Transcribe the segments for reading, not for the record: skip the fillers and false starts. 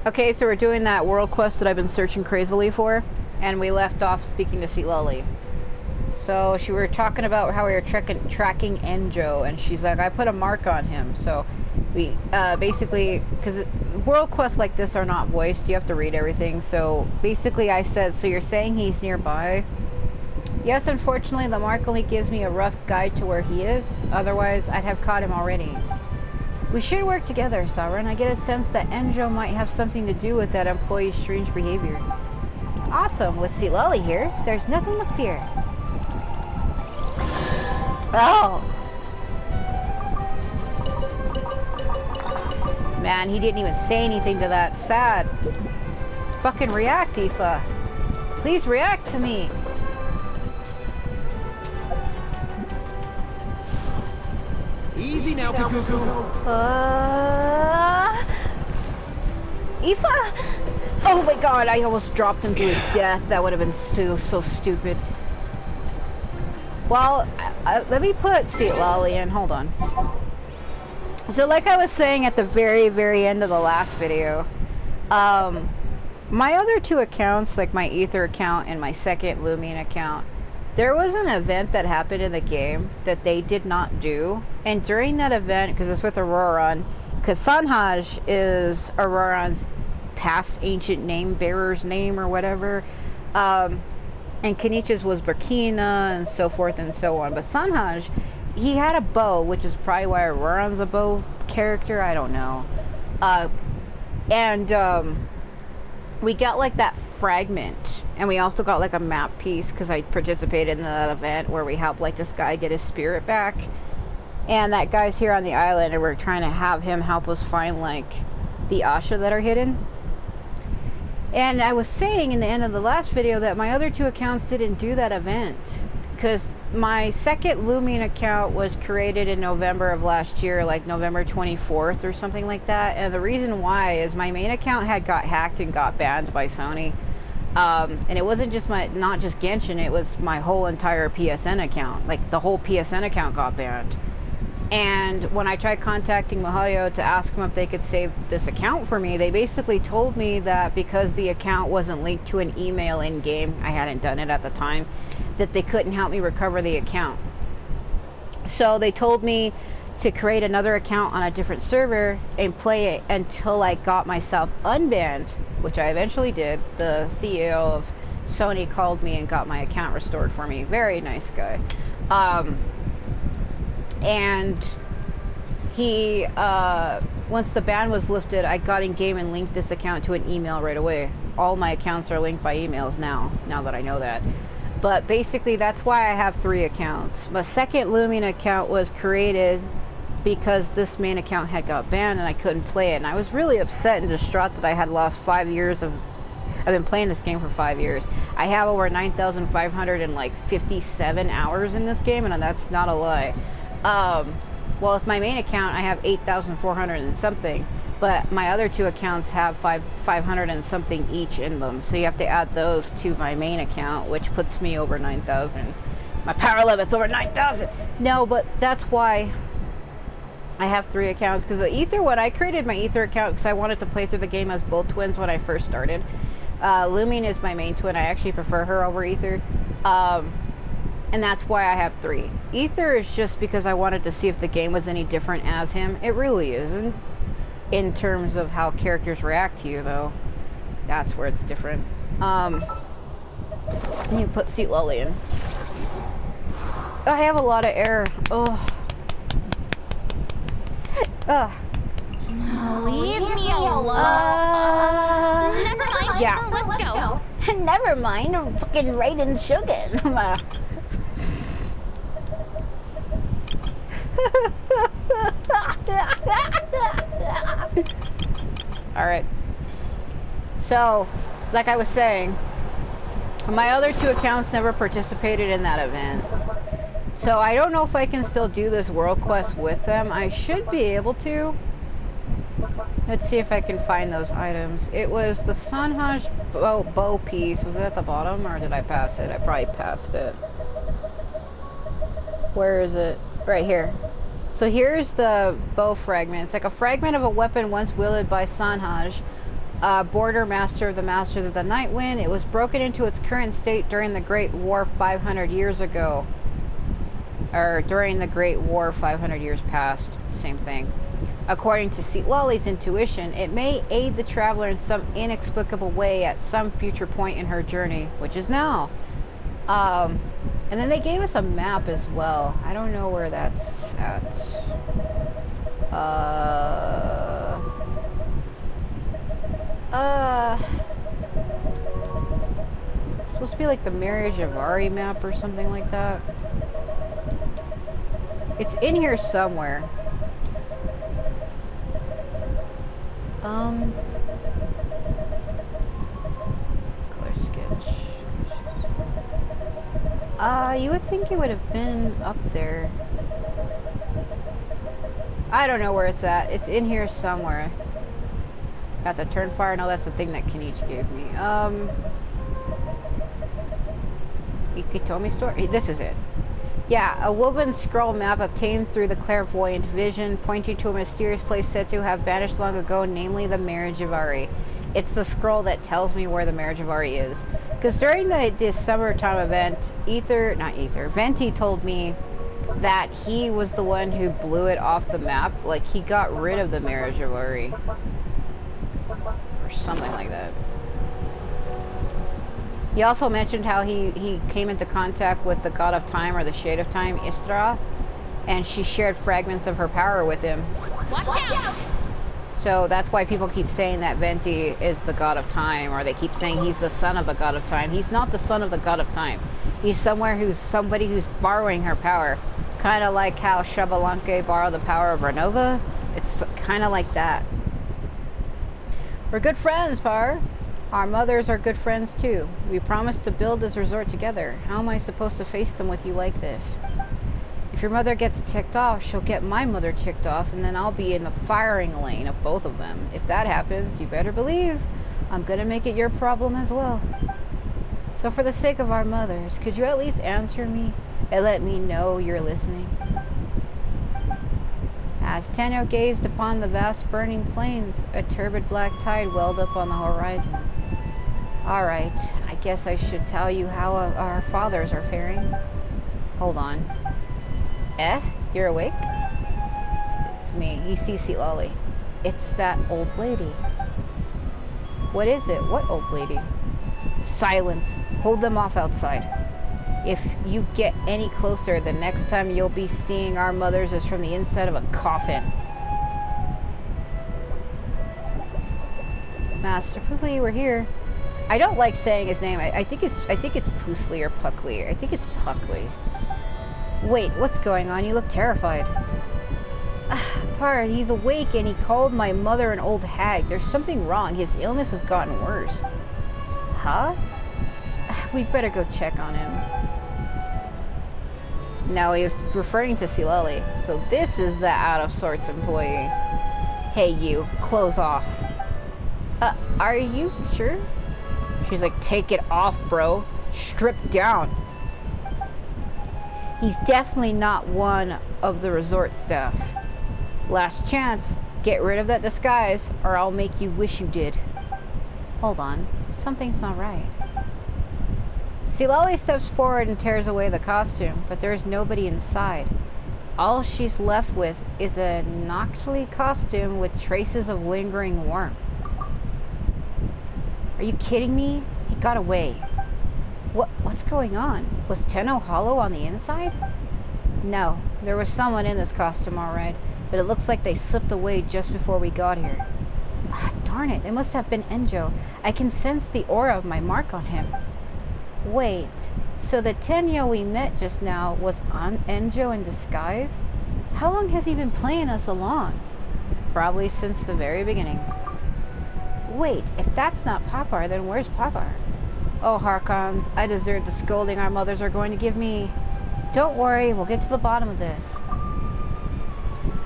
Okay, so we're doing that world quest that I've been searching crazily for, and we left off speaking to Sealali. So we were talking about how we were tracking Enjo, and she's like, I put a mark on him. So we basically, because world quests like this are not voiced, you have to read everything. So basically I said, so you're saying he's nearby? Yes, unfortunately the mark only gives me a rough guide to where he is, otherwise I'd have caught him already. We should work together, Sovereign. I get a sense that Enjo might have something to do with that employee's strange behavior. Awesome, with Sealali here, there's nothing to fear. Oh! Man, he didn't even say anything to that. Sad. Fucking react, Aoife. Please react to me. Easy now, Pikuku. Aoife? Oh my god, I almost dropped him to his death. That would have been so stupid. Well, let me put Sealali in. Hold on. So like I was saying at the very end of the last video, my other two accounts, like my Ether account and my second Lumine account, there was an event that happened in the game that they did not do. And during that event, because it's with Auroran, because Sanhaj is Auroran's past ancient name bearer's name or whatever, and Kenich's was Burkina and so forth and so on. But Sanhaj, he had a bow, which is probably why Auroran's a bow character, I don't know. We got like that fragment, and we also got like a map piece because I participated in that event where we helped like this guy get his spirit back, and that guy's here on the island and we're trying to have him help us find like the Asha that are hidden. And I was saying in the end of the last video that my other two accounts didn't do that event because my second Lumine account was created in November of last year, like November 24th or something like that. And the reason why is my main account had got hacked and got banned by Sony. And it wasn't just not just Genshin, it was my whole entire PSN account. Like the whole PSN account got banned. And when I tried contacting Mihayo to ask them if they could save this account for me, they basically told me that because the account wasn't linked to an email in-game, I hadn't done it at the time, that they couldn't help me recover the account. So they told me to create another account on a different server and play it until I got myself unbanned, which I eventually did. The CEO of Sony called me and got my account restored for me. Very nice guy. And he, once the ban was lifted, I got in game and linked this account to an email right away. All my accounts are linked by emails now that I know that. But basically that's why I have 3 accounts. My second Lumine account was created because this main account had got banned and I couldn't play it. And I was really upset and distraught that I had lost 5 years of... I've been playing this game for 5 years. I have over 9,557 hours in this game, and that's not a lie. Well, with my main account, I have 8,400 and something, but my other 2 accounts have 500 and something each in them. So you have to add those to my main account, which puts me over 9,000. My power limit's over 9,000. No, but that's why I have 3 accounts, because the Ether, when I created my Ether account, because I wanted to play through the game as both twins when I first started. Lumine is my main twin. I actually prefer her over Ether. And that's why I have 3. Ether is just because I wanted to see if the game was any different as him. It really isn't. In terms of how characters react to you, though. That's where it's different. You put Sealali in. I have a lot of error. Ugh. Ugh. Leave me alone. Never mind. Yeah. Let's go. Never mind. I'm fucking raiding Shogun. Alright. So, like I was saying, my other 2 accounts never participated in that event. So I don't know if I can still do this world quest with them. I should be able to. Let's see if I can find those items. It was the Sanhaj bow piece. Was it at the bottom or did I pass it? I probably passed it. Where is it? Right here. So here's the bow fragment. It's like a fragment of a weapon once wielded by Sanhaj. border master of the Masters of the Night Wind. It was broken into its current state during the Great War 500 years ago. Or during the Great War 500 years past. Same thing. According to Citlali's intuition, it may aid the traveler in some inexplicable way at some future point in her journey, which is now. And then they gave us a map as well. I don't know where that's at. Supposed to be like the Marriage of Ari map or something like that. It's in here somewhere. Color sketch. You would think it would have been up there. I don't know where it's at. It's in here somewhere. Got the turn fire. No, that's the thing that Kenichi gave me. Ikitomi story. This is it. Yeah, a woven scroll map obtained through the clairvoyant vision, pointing to a mysterious place said to have vanished long ago, namely the Marriage of Ari. It's the scroll that tells me where the Marriage of Ari is. Because during this summertime event, Venti told me that he was the one who blew it off the map. Like, he got rid of the Marriage of Ari. Or something like that. He also mentioned how he came into contact with the God of Time, or the Shade of Time, Istra, and she shared fragments of her power with him. Watch out! So that's why people keep saying that Venti is the God of Time, or they keep saying he's the son of the God of Time. He's not the son of the God of Time. He's somebody who's borrowing her power. Kind of like how Xbalanque borrowed the power of Renova. It's kind of like that. We're good friends, Par. Our mothers are good friends too. We promised to build this resort together. How am I supposed to face them with you like this? If your mother gets ticked off, she'll get my mother ticked off, and then I'll be in the firing lane of both of them. If that happens, you better believe I'm gonna make it your problem as well. So for the sake of our mothers, could you at least answer me and let me know you're listening? As Tenno gazed upon the vast burning plains, a turbid black tide welled up on the horizon. Alright, I guess I should tell you how our fathers are faring. Hold on. You're awake? It's me. You see Citlali. It's that old lady. What is it? What old lady? Silence. Hold them off outside. If you get any closer, the next time you'll be seeing our mothers is from the inside of a coffin. Master Puckley, we're here. I don't like saying his name. I think it's Puckley or Puckley. I think it's Puckley. Wait, what's going on? You look terrified. Par, he's awake and he called my mother an old hag. There's something wrong. His illness has gotten worse. Huh? We better go check on him. No, he was referring to Citlali. So this is the out-of-sorts employee. Hey, you. Clothes off. Are you sure? She's like, take it off, bro. Strip down. He's definitely not one of the resort staff. Last chance. Get rid of that disguise, or I'll make you wish you did. Hold on. Something's not right. Citlali steps forward and tears away the costume, but there's nobody inside. All she's left with is a Noctli costume with traces of lingering warmth. Are you kidding me? He got away. What's going on? Was Tenno hollow on the inside? No, there was someone in this costume alright, but it looks like they slipped away just before we got here. Darn it, it must have been Enjo. I can sense the aura of my mark on him. Wait, so the Tenyo we met just now was on Enjo in disguise? How long has he been playing us along? Probably since the very beginning. Wait, if that's not Papar, then where's Papar? Oh, Harkons, I deserve the scolding our mothers are going to give me. Don't worry, we'll get to the bottom of this.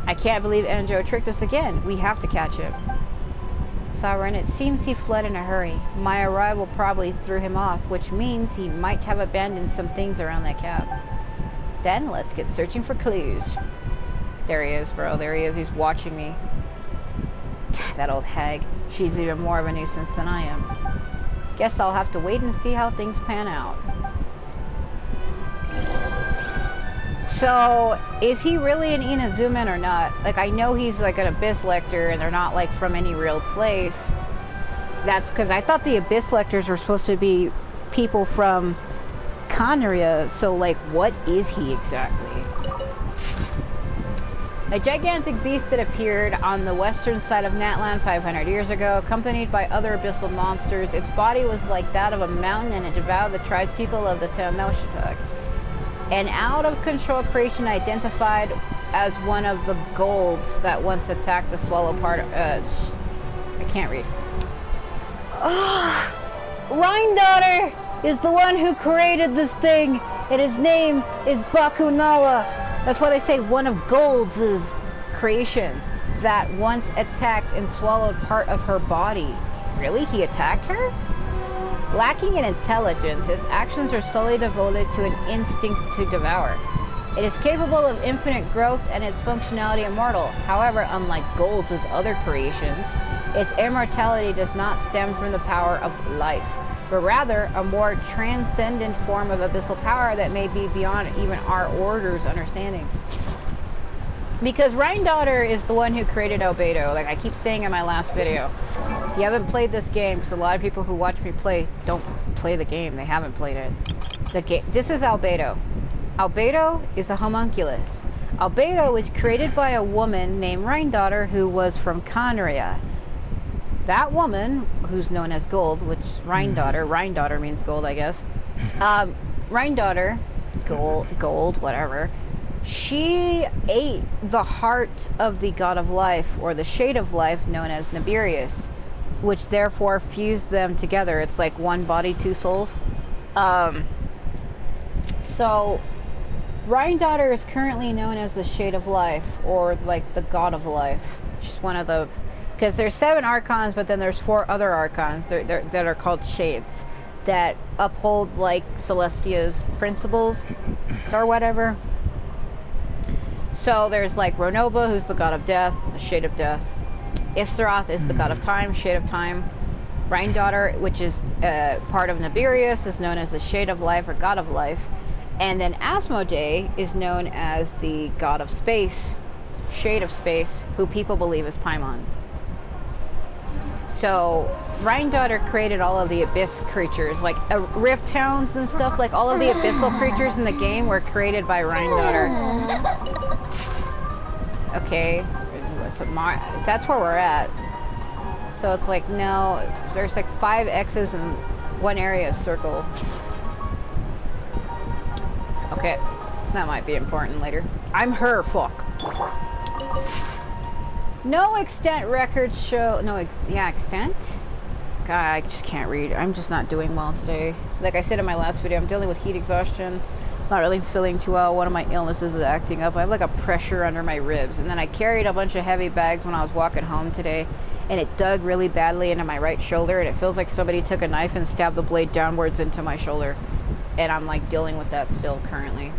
I can't believe Enjo tricked us again. We have to catch him. Sovereign, it seems he fled in a hurry. My arrival probably threw him off, which means he might have abandoned some things around that cab. Then, let's get searching for clues. There he is, bro. There he is. He's watching me. That old hag. she's even more of a nuisance than I am. Guess I'll have to wait and see how things pan out. So, is he really an Inazuman or not? Like, I know he's like an Abyss Lector and they're not like from any real place. That's because I thought the Abyss Lectors were supposed to be people from Khaenri'ah, so like, what is he exactly? A gigantic beast that appeared on the western side of Natlan 500 years ago, accompanied by other abyssal monsters. Its body was like that of a mountain and it devoured the tribespeople of the Tenochtzitoc. An out-of-control creation identified as one of the golds that once attacked the swallow part of... I can't read. Rhine-Daughter is the one who created this thing, and his name is Bakunawa. That's why they say one of Gold's creations that once attacked and swallowed part of her body. Really? He attacked her? Lacking in intelligence, its actions are solely devoted to an instinct to devour. It is capable of infinite growth and its functionality immortal. However, unlike Gold's other creations, its immortality does not stem from the power of life, but rather a more transcendent form of abyssal power that may be beyond even our order's understandings. Because Rhine-Daughter is the one who created Albedo, like I keep saying in my last video. If you haven't played this game, because a lot of people who watch me play don't play the game, they haven't played it. This is Albedo. Albedo is a homunculus. Albedo was created by a woman named Rhine-Daughter who was from Khaenri'ah. That woman, who's known as Gold, which Rhine-Daughter means gold, I guess. Rhine-Daughter, gold, whatever. She ate the heart of the god of life, or the shade of life, known as Nibirius, which therefore fused them together. It's like one body, two souls. So, Rhine-Daughter is currently known as the Shade of Life, or like the God of Life. She's one of the... Because there's 7 Archons, but then there's 4 other Archons that are called Shades, that uphold like Celestia's principles, or whatever. So there's like Ronoba, who's the god of death, the shade of death. Istaroth is the god of time, shade of time. Rhine-Daughter, which is part of Nibirius, is known as the shade of life or god of life. And then Asmodee is known as the god of space, shade of space, who people believe is Paimon. So Rhine-Daughter created all of the abyss creatures, like rift hounds and stuff. Like all of the abyssal creatures in the game were created by Rhine-Daughter. Okay, that's where we're at. So it's like, no, there's like 5 X's in one area circle. Okay, that might be important later. I'm her, fuck. No extent records show, extent? God, I just can't read. I'm just not doing well today. Like I said in my last video, I'm dealing with heat exhaustion. Not really feeling too well. One of my illnesses is acting up. I have like a pressure under my ribs. And then I carried a bunch of heavy bags when I was walking home today. And it dug really badly into my right shoulder. And it feels like somebody took a knife and stabbed the blade downwards into my shoulder. And I'm like dealing with that still currently.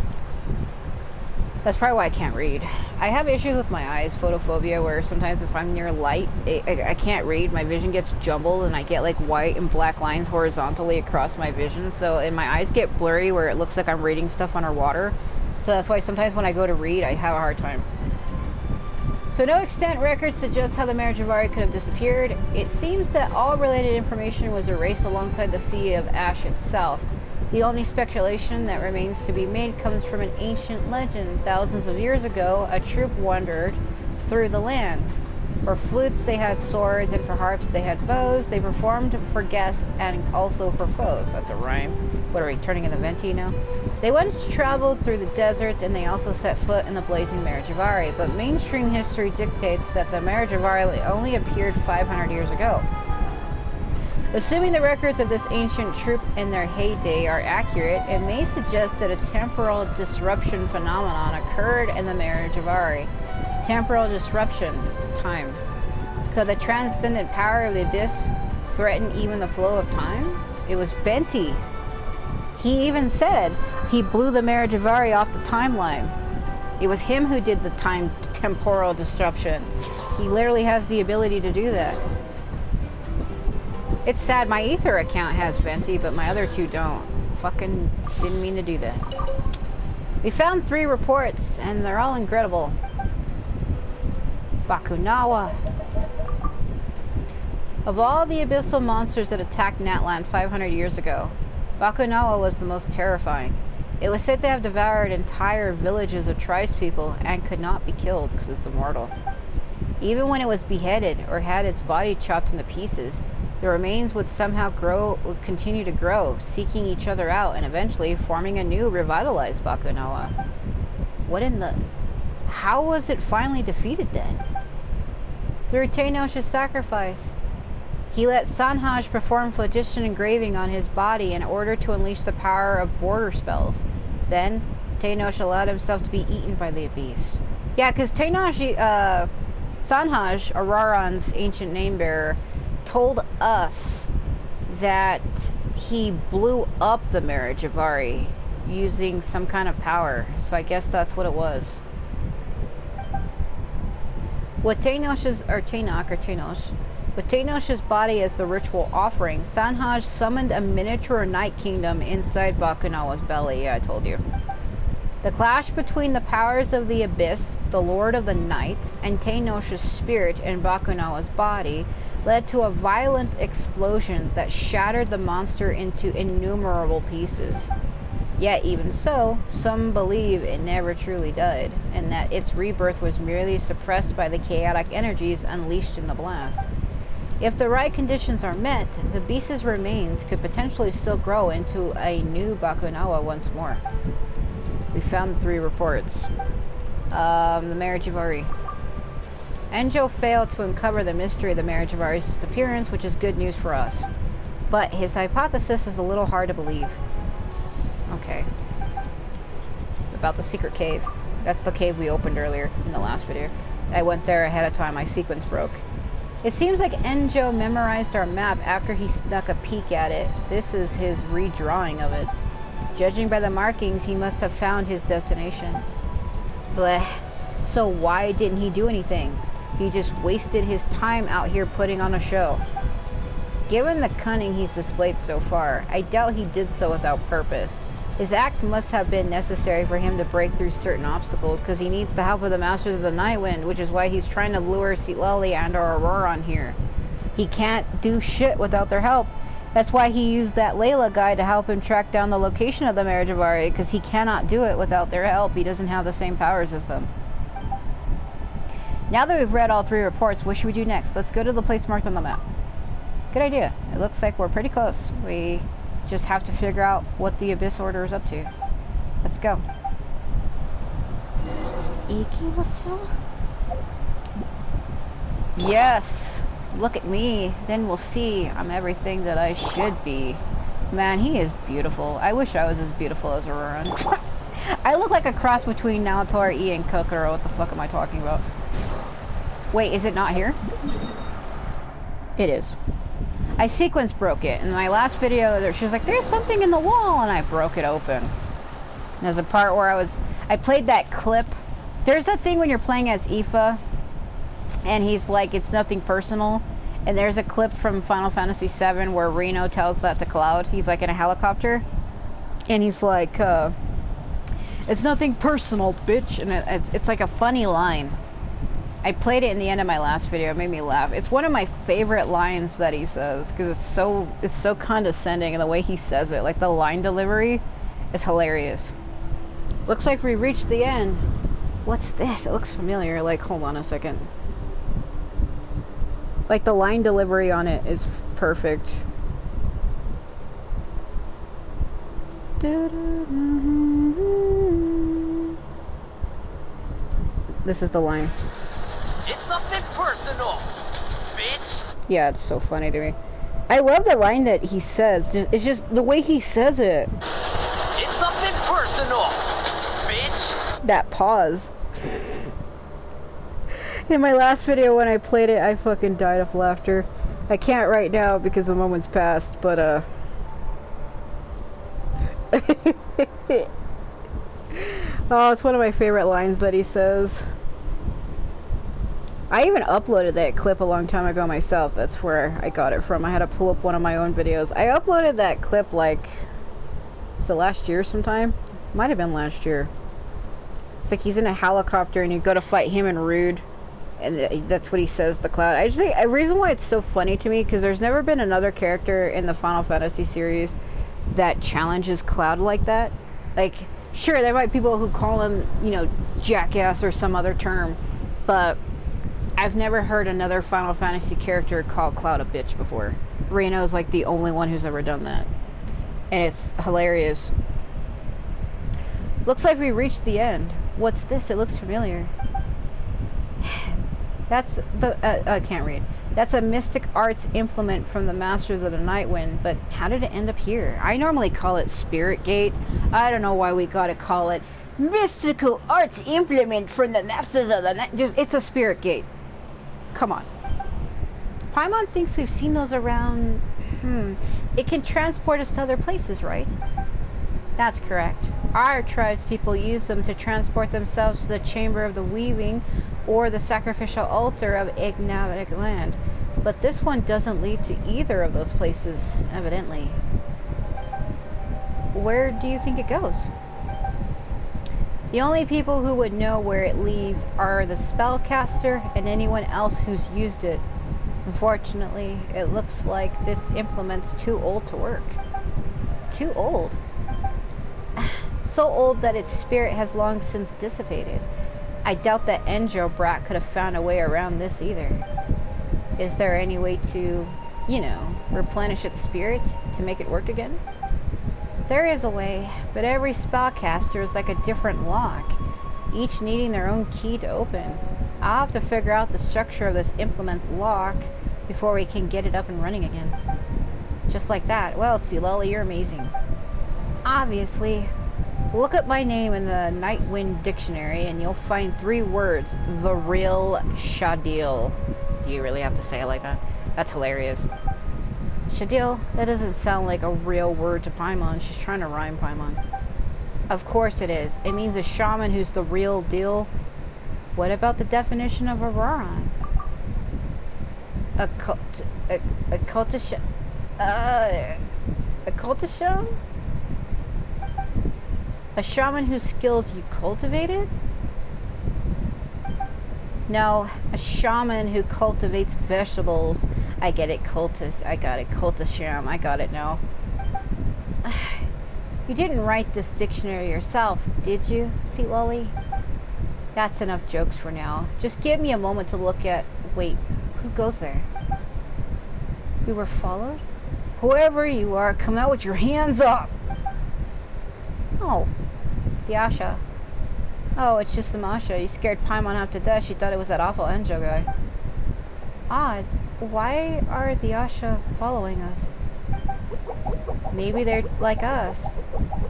That's probably why I can't read. I have issues with my eyes, photophobia, where sometimes if I'm near light, I can't read. My vision gets jumbled and I get like white and black lines horizontally across my vision. So, and my eyes get blurry where it looks like I'm reading stuff underwater. So that's why sometimes when I go to read, I have a hard time. So no extant records suggest how the marriage of Ari could have disappeared. It seems that all related information was erased alongside the Sea of Ash itself. The only speculation that remains to be made comes from an ancient legend. Thousands of years ago, a troop wandered through the lands. For flutes, they had swords, and for harps, they had bows. They performed for guests and also for foes. That's a rhyme. What are we, turning into Venti now? They once traveled through the desert, and they also set foot in the blazing marriage of Ari. But mainstream history dictates that the marriage of Ari only appeared 500 years ago. Assuming the records of this ancient troop in their heyday are accurate, it may suggest that a temporal disruption phenomenon occurred in the marriage of Ari. Temporal disruption, time. Could the transcendent power of the abyss threaten even the flow of time? It was Benti. He even said he blew the marriage of Ari off the timeline. It was him who did the temporal disruption. He literally has the ability to do that. It's sad my Ether account has Venti, but my other two don't. Fucking didn't mean to do that. We found 3 reports, and they're all incredible. Bakunawa. Of all the abyssal monsters that attacked Natland 500 years ago, Bakunawa was the most terrifying. It was said to have devoured entire villages of tribespeople and could not be killed because it's immortal. Even when it was beheaded or had its body chopped into pieces, the remains would somehow continue to grow, seeking each other out and eventually forming a new revitalized Bakunawa. What in the... How was it finally defeated then? Through Tenoch's sacrifice. He let Sanhaj perform phlogiston engraving on his body in order to unleash the power of border spells. Then, Tenoch allowed himself to be eaten by the beast. Yeah, because Tenoch, Sanhaj, Araran's ancient name-bearer, told us that he blew up the Marriage of Ari using some kind of power. So I guess that's what it was. With with Tenoch's body as the ritual offering, Sanhaj summoned a miniature night kingdom inside Bakunawa's belly. Yeah, I told you. The clash between the powers of the abyss, the Lord of the Night, and Tenoch's spirit in Bakunawa's body led to a violent explosion that shattered the monster into innumerable pieces. Yet even so, some believe it never truly died, and that its rebirth was merely suppressed by the chaotic energies unleashed in the blast. If the right conditions are met, the beast's remains could potentially still grow into a new Bakunawa once more. We found 3 reports. The Marriage of Ari. Enjo failed to uncover the mystery of the Marriage of Ari's disappearance, which is good news for us. But his hypothesis is a little hard to believe. Okay. About the secret cave. That's the cave we opened earlier in the last video. I went there ahead of time. My sequence broke. It seems like Enjo memorized our map after he snuck a peek at it. This is his redrawing of it. Judging by the markings, he must have found his destination. Blech. So why didn't he do anything? He just wasted his time out here putting on a show. Given the cunning he's displayed so far, I doubt he did so without purpose. His act must have been necessary for him to break through certain obstacles, because he needs the help of the Masters of the Nightwind, which is why he's trying to lure Citlali and or Auroran here. He can't do shit without their help. That's why he used that Layla guy to help him track down the location of the Marriage of Ari, because he cannot do it without their help. He doesn't have the same powers as them. Now that we've read all 3 reports, what should we do next? Let's go to the place marked on the map. Good idea. It looks like we're pretty close. We just have to figure out what the Abyss Order is up to. Let's go. Yes! Look at me. Then we'll see I'm everything that I should be. Man, he is beautiful. I wish I was as beautiful as Auroran. I look like a cross between Naotor E and Kokoro. What the fuck am I talking about? Wait, is it not here? It is. I sequence broke it. In my last video, she was like, there's something in the wall, and I broke it open. And there's a part where I played that clip. There's that thing when you're playing as Aoife, and he's like, it's nothing personal. And there's a clip from Final Fantasy VII where Reno tells that to Cloud. He's like in a helicopter, and he's like, it's nothing personal, bitch. And it's like a funny line. I played it in the end of my last video. It made me laugh. It's one of my favorite lines that he says, because it's so condescending, and the way he says it, like the line delivery, is hilarious. Looks like we reached the end. What's this? It looks familiar. Like, hold on a second. Like the line delivery on it is perfect. This is the line. It's nothing personal, bitch. Yeah, it's so funny to me. I love the line that he says. It's just the way he says it. It's nothing personal, bitch. That pause. In my last video when I played it, I fucking died of laughter. I can't right now because the moment's passed, but oh, it's one of my favorite lines that he says. I even uploaded that clip a long time ago myself. That's where I got it from. I had to pull up one of my own videos. I uploaded that clip like, was it last year sometime? Might have been last year. It's like he's in a helicopter and you go to fight him and Rude. And that's what he says, the Cloud. I just think, a reason why it's so funny to me, because there's never been another character in the Final Fantasy series that challenges Cloud like that. Like, sure, there might be people who call him, you know, jackass or some other term, but I've never heard another Final Fantasy character call Cloud a bitch before. Reno's like the only one who's ever done that. And it's hilarious. Looks like we reached the end. What's this? It looks familiar. That's the, I can't read. That's a mystic arts implement from the Masters of the Nightwind, but how did it end up here? I normally call it Spirit Gate. I don't know why we gotta call it mystical arts implement from the Masters of the Night. It's a Spirit Gate. Come on. Paimon thinks we've seen those around. It can transport us to other places, right? That's correct. Our tribe's people use them to transport themselves to the Chamber of the Weaving or the sacrificial altar of Ignatic land. But this one doesn't lead to either of those places, evidently. Where do you think it goes? The only people who would know where it leads are the spellcaster and anyone else who's used it. Unfortunately, it looks like this implement's too old to work. Too old? So old that its spirit has long since dissipated. I doubt that Enjo Brat could have found a way around this either. Is there any way to, you know, replenish its spirit to make it work again? There is a way, but every spellcaster is like a different lock, each needing their own key to open. I'll have to figure out the structure of this implement's lock before we can get it up and running again. Just like that. Well, Silali, you're amazing. Obviously. Look up my name in the Nightwind dictionary and you'll find 3 words. The real Shadil. Do you really have to say it like that? That's hilarious. Shadil? That doesn't sound like a real word to Paimon. She's trying to rhyme Paimon. Of course it is. It means a shaman who's the real deal. What about the definition of Auroran? A cultish... a cultisham? A shaman whose skills you cultivated? No, a shaman who cultivates vegetables. I get it, cultist. I got it, cultisham. I got it now. You didn't write this dictionary yourself, did you, Silali? That's enough jokes for now. Just give me a moment to look at... Wait, who goes there? We were followed? Whoever you are, come out with your hands up! Oh, the Asha. Oh, it's just some Asha. You scared Paimon half to death. She thought it was that awful Enjo guy. Odd. Why are the Asha following us? Maybe they're like us.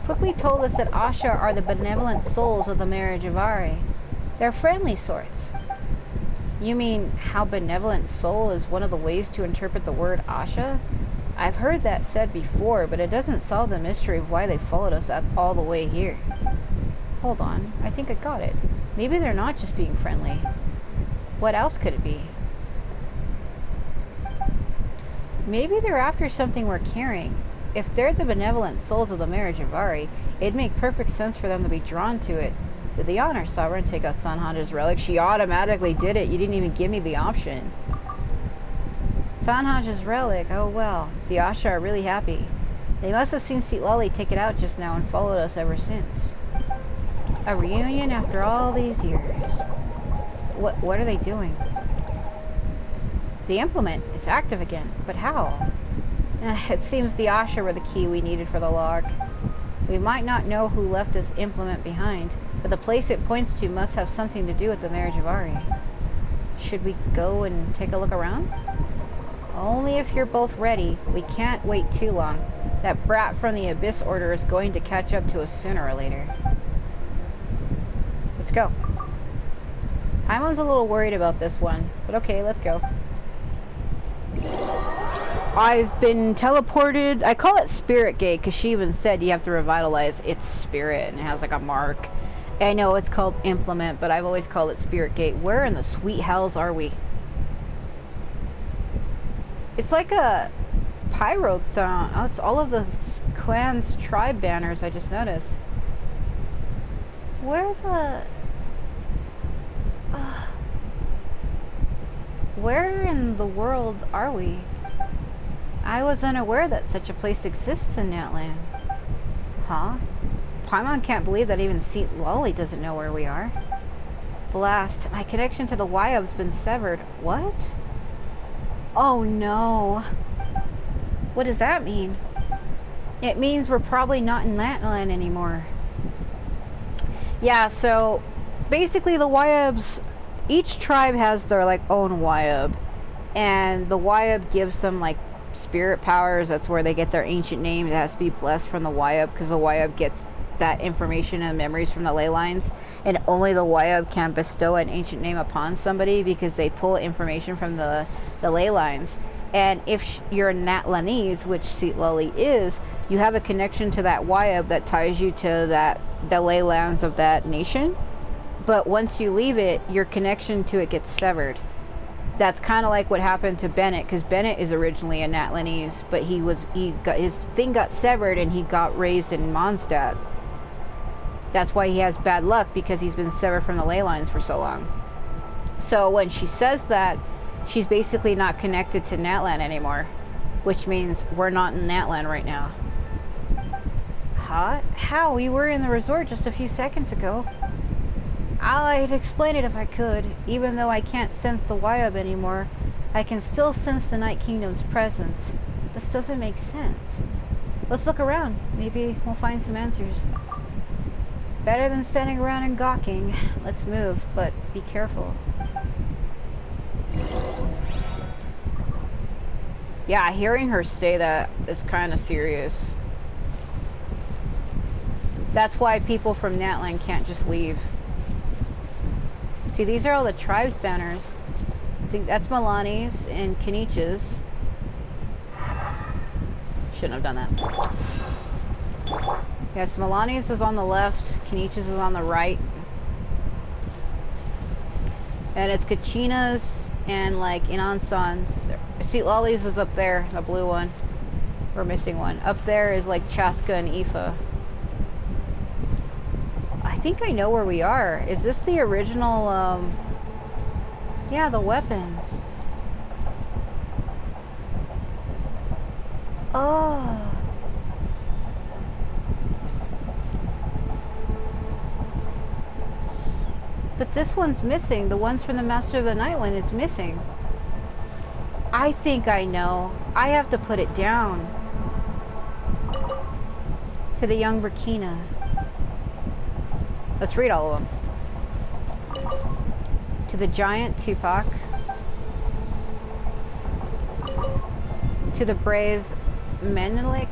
Quickly told us that Asha are the benevolent souls of the marriage of Ari. They're friendly sorts. You mean how benevolent soul is one of the ways to interpret the word Asha? I've heard that said before, but it doesn't solve the mystery of why they followed us all the way here. Hold on, I think I got it. Maybe they're not just being friendly. What else could it be? Maybe they're after something we're carrying. If they're the benevolent souls of the marriage of Ari, it'd make perfect sense for them to be drawn to it. Did the Honor Sovereign take out Sanhaja's relic? She automatically did it. You didn't even give me the option. Sanhaja's relic, oh well. The Asha are really happy. They must have seen Silali take it out just now and followed us ever since. A reunion after all these years. What are they doing? The implement, it's active again, but how? It seems the Asha were the key we needed for the lock. We might not know who left this implement behind, but the place it points to must have something to do with the marriage of Ari. Should we go and take a look around? Only if you're both ready. We can't wait too long. That brat from the Abyss Order is going to catch up to us sooner or later. Let's go. Paimon's a little worried about this one, but okay, let's go. I've been teleported. I call it Spirit Gate because she even said you have to revitalize its spirit and it has like a mark. I know it's called Implement, but I've always called it Spirit Gate. Where in the sweet hells are we? It's like a pyrothon. Oh, it's all of the clan's tribe banners I just noticed. Where the... where in the world are we? I was unaware that such a place exists in Natlan. Huh? Paimon can't believe that even Seat Lolly doesn't know where we are. Blast, my connection to the Wyob's been severed. What? Oh no. What does that mean? It means we're probably not in Natlan anymore. Yeah, so basically the Wyobs, each tribe has their like own Wyob, and the Wyob gives them like spirit powers. That's where they get their ancient names. It has to be blessed from the Wyob, because the Wyob gets that information and memories from the ley lines, and only the Wyob can bestow an ancient name upon somebody because they pull information from the ley lines. And if you're a Natlanese, which Seat Lolly is, you have a connection to that Wyob that ties you to the ley lands of that nation. But once you leave it, your connection to it gets severed. That's kind of like what happened to Bennett, because Bennett is originally a Natlanese, but his thing got severed and he got raised in Mondstadt. That's why he has bad luck, because he's been severed from the ley lines for so long. So when she says that, she's basically not connected to Natlan anymore, which means we're not in Natlan right now. Huh? How? We were in the resort just a few seconds ago. I'd explain it if I could. Even though I can't sense the Wyob anymore, I can still sense the Night Kingdom's presence. This doesn't make sense. Let's look around. Maybe we'll find some answers. Better than standing around and gawking. Let's move, but be careful. Yeah, hearing her say that is kind of serious. That's why people from Natlan can't just leave. See, these are all the tribes banners. I think that's Milani's and Kenich's. Shouldn't have done that. Yes, Milani's is on the left, Kenich's is on the right. And it's Kachina's and like Inansan's. Seat Lolly's is up there, the blue one. We're missing one. Up there is like Chaska and Aoife. I think I know where we are. Is this the original, yeah, the weapons. Oh. But this one's missing. The ones from the Master of the Night one is missing. I think I know. I have to put it down. To the young Burkina. Let's read all of them. To the giant Tupac. To the brave Menelik.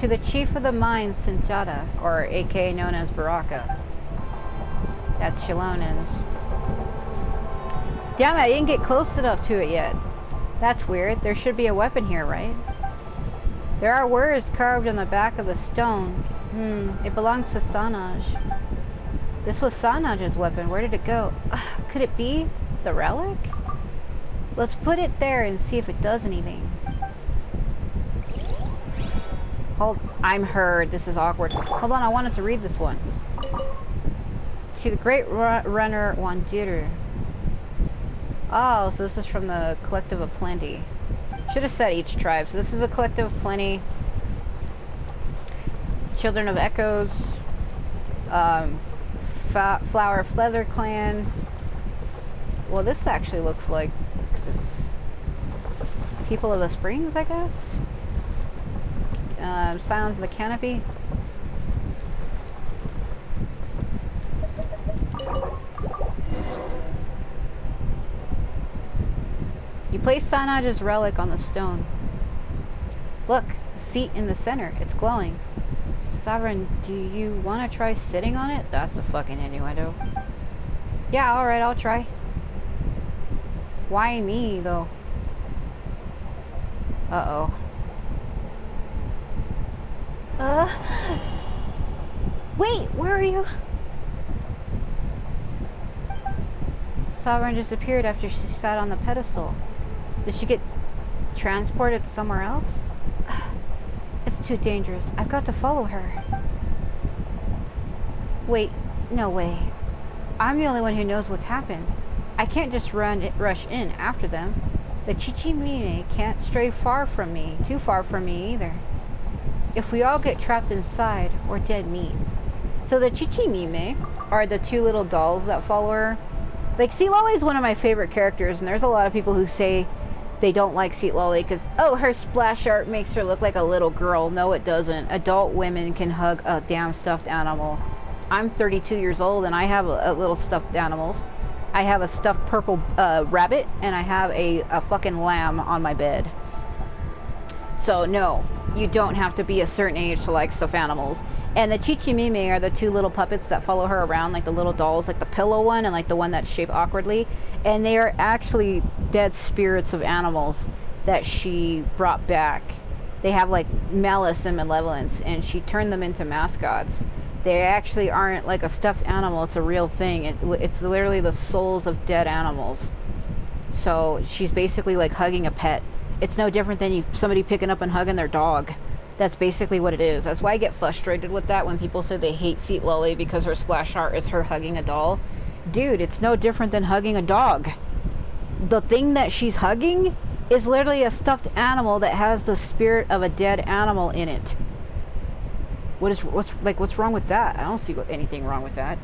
To the chief of the mines, Tinchada, or aka known as Baraka. That's Shalonen's. Damn it, I didn't get close enough to it yet. That's weird. There should be a weapon here, right? There are words carved on the back of the stone. It belongs to Sanaj. This was Sanaj's weapon. Where did it go? Could it be the relic? Let's put it there and see if it does anything. Hold, I'm heard. This is awkward. Hold on, I wanted to read this one. To the great runner Wandiru. Oh, so this is from the Collective of Plenty. Should have said each tribe. So this is a Collective of Plenty. Children of Echoes. Flower Feather Clan. Well, this actually looks like People of the Springs, I guess. Silence of the Canopy. You place Sanaj's relic on the stone. Look, the seat in the center. It's glowing. Sovereign, do you want to try sitting on it? That's a fucking innuendo. Yeah, alright, I'll try. Why me, though? Uh-oh. Wait, where are you? Sovereign disappeared after she sat on the pedestal. Did she get transported somewhere else? It's too dangerous. I've got to follow her. Wait, no way. I'm the only one who knows what's happened. I can't just rush in after them. The Chichimime can't stray too far from me either. If we all get trapped inside, we're dead meat. So the Chichimime are the two little dolls that follow her. Like, Seat Lolly is one of my favorite characters, and there's a lot of people who say they don't like Seat Lolly because, oh, her splash art makes her look like a little girl. No, it doesn't. Adult women can hug a damn stuffed animal. I'm 32 years old, and I have a little stuffed animals. I have a stuffed purple rabbit, and I have a fucking lamb on my bed. So, no, you don't have to be a certain age to like stuffed animals. And the Chichimime are the two little puppets that follow her around, like the little dolls, like the pillow one and like the one that's shaped awkwardly. And they are actually dead spirits of animals that she brought back. They have like malice and malevolence, and she turned them into mascots. They actually aren't like a stuffed animal, it's a real thing. It's literally the souls of dead animals. So she's basically like hugging a pet. It's no different than somebody picking up and hugging their dog. That's basically what it is. That's why I get frustrated with that when people say they hate Seat Lolly because her splash art is her hugging a doll. Dude, it's no different than hugging a dog. The thing that she's hugging is literally a stuffed animal that has the spirit of a dead animal in it. What's wrong with that? I don't see anything wrong with that.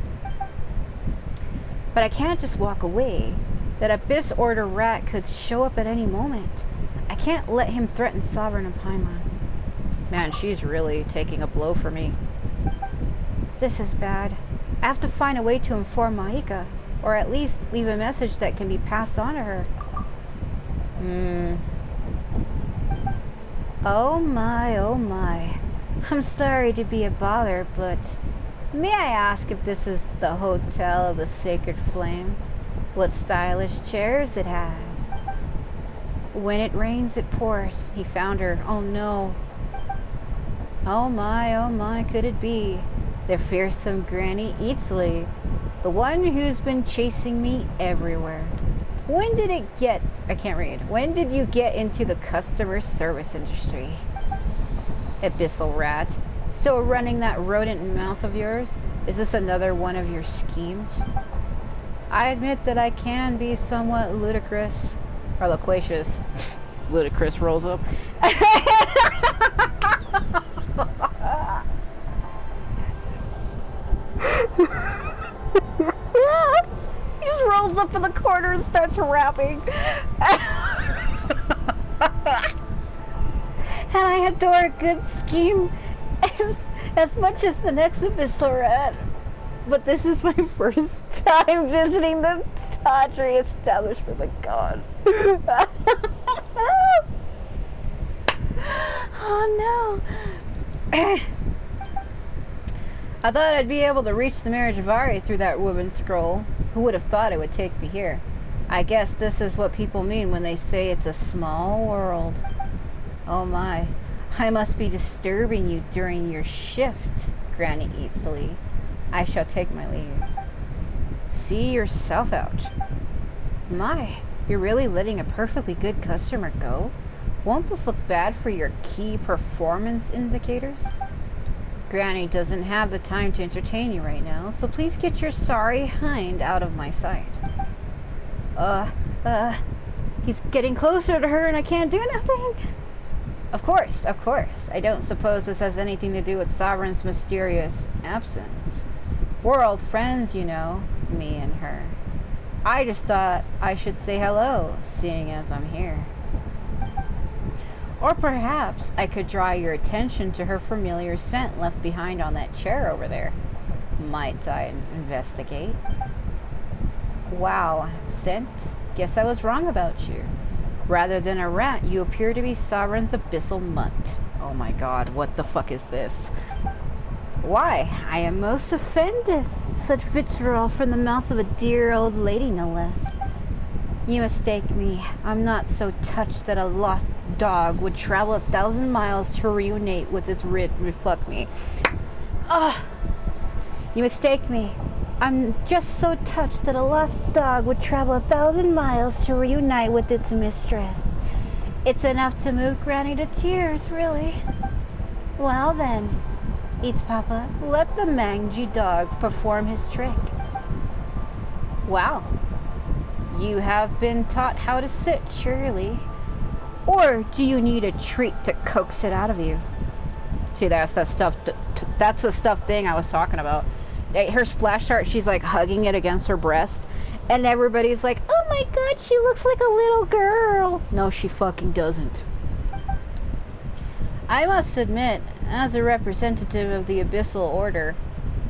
But I can't just walk away. That Abyss Order rat could show up at any moment. I can't let him threaten Sovereign of Paimon. Man, she's really taking a blow for me. This is bad. I have to find a way to inform Maika, or at least leave a message that can be passed on to her. Oh my, oh my. I'm sorry to be a bother, but may I ask if this is the Hotel of the Sacred Flame? What stylish chairs it has. When it rains, it pours. He found her. Oh no. Oh my, could it be? The fearsome Granny Eatsley. The one who's been chasing me everywhere. When did it get... I can't read. When did you get into the customer service industry? Abyssal rat. Still running that rodent mouth of yours? Is this another one of your schemes? I admit that I can be somewhat ludicrous. Or loquacious. Ludicrous rolls up. He just rolls up in the corner and starts rapping. And I adore a good scheme as much as the next Abyssal rat. But this is my first time visiting the tawdry establishment. My God. Oh no. I thought I'd be able to reach the Marriage of Ari through that woven scroll. Who would have thought it would take me here? I guess this is what people mean when they say it's a small world. Oh my. I must be disturbing you during your shift, Granny Eatsley. I shall take my leave. See yourself out. My, you're really letting a perfectly good customer go? Won't this look bad for your key performance indicators? Granny doesn't have the time to entertain you right now, so please get your sorry hind out of my sight. He's getting closer to her and I can't do nothing. Of course. I don't suppose this has anything to do with Sovereign's mysterious absence. We're old friends, you know, me and her. I just thought I should say hello, seeing as I'm here. Or perhaps I could draw your attention to her familiar scent left behind on that chair over there. Might I investigate? Wow, scent? Guess I was wrong about you. Rather than a rat, you appear to be Sovereign's abyssal mutt. Oh my God, what the fuck is this? Why, I am most offended. Such vitriol from the mouth of a dear old lady, no less. You mistake me. I'm not so touched that a lost dog would travel 1,000 miles to reunite with its reflect me. Ah! You mistake me. I'm just so touched that a lost dog would travel 1,000 miles to reunite with its mistress. It's enough to move Granny to tears, really. Well then, eats Papa, let the mangy dog perform his trick. Wow. You have been taught how to sit, surely. Or do you need a treat to coax it out of you? See, that's the stuffed thing I was talking about. Her splash art, she's like hugging it against her breast, and everybody's like, oh my god, she looks like a little girl. No, she fucking doesn't. I must admit, as a representative of the Abyssal Order,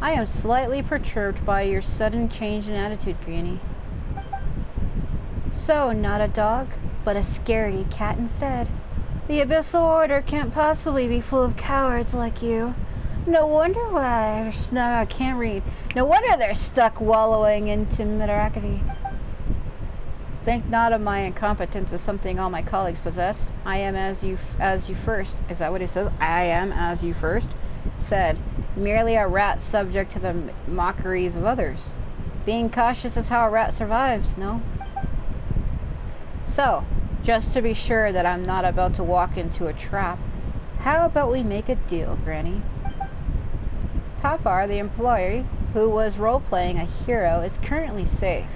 I am slightly perturbed by your sudden change in attitude, Granny. So, not a dog, but a scaredy cat instead. The Abyssal Order can't possibly be full of cowards like you. No wonder why I can't read. No wonder they're stuck wallowing into mediocrity. Think not of my incompetence as something all my colleagues possess. I am as you first. Is that what it says? I am as you first said. Merely a rat subject to the mockeries of others. Being cautious is how a rat survives, no? So, just to be sure that I'm not about to walk into a trap, how about we make a deal, Granny? Papar, the employee, who was role-playing a hero, is currently safe.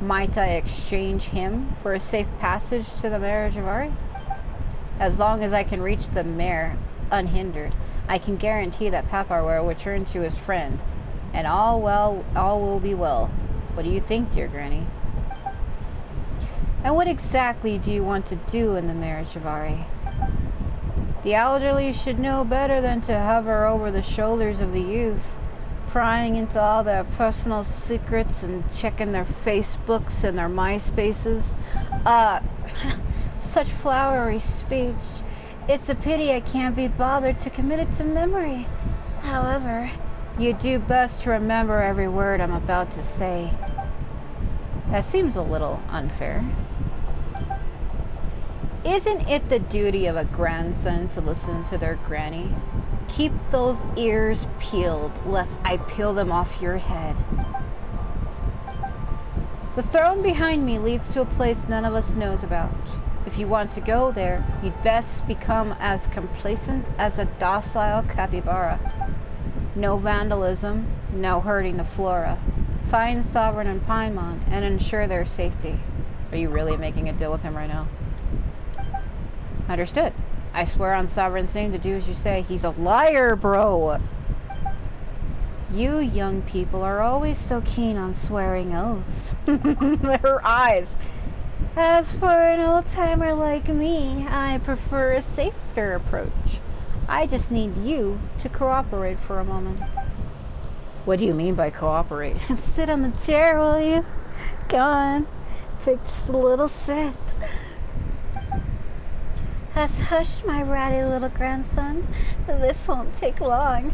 Might I exchange him for a safe passage to the marriage of Ari? As long as I can reach the mare unhindered, I can guarantee that Papar will return to his friend, and all will be well. What do you think, dear Granny? And what exactly do you want to do in the marriage of Ari? The elderly should know better than to hover over the shoulders of the youth, prying into all their personal secrets and checking their Facebooks and their MySpaces. Such flowery speech. It's a pity I can't be bothered to commit it to memory. However, you do best to remember every word I'm about to say. That seems a little unfair. Isn't it the duty of a grandson to listen to their granny? Keep those ears peeled, lest I peel them off your head. The throne behind me leads to a place none of us knows about. If you want to go there, you'd best become as complacent as a docile capybara. No vandalism, no hurting the flora. Find Sovereign and Paimon and ensure their safety. Are you really making a deal with him right now? Understood. I swear on Sovereign's name to do as you say. He's a liar, bro! You young people are always so keen on swearing oaths. Her eyes. As for an old-timer like me, I prefer a safer approach. I just need you to cooperate for a moment. What do you mean by cooperate? Sit on the chair, will you? Go on. Take just a little sit. Hush, hush, my ratty little grandson. This won't take long.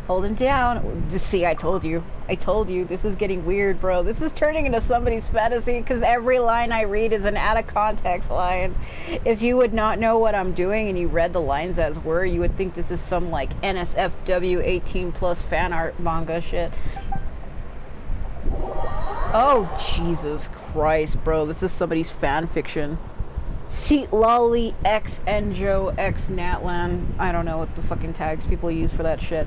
Hold him down. See, I told you. I told you. This is getting weird, bro. This is turning into somebody's fantasy because every line I read is an out-of-context line. If you would not know what I'm doing and you read the lines as were, you would think this is some, like, NSFW 18+ fan art manga shit. Oh, Jesus Christ, bro. This is somebody's fan fiction. Seat Lolly X Enjo X Natlan. I don't know what the fucking tags people use for that shit.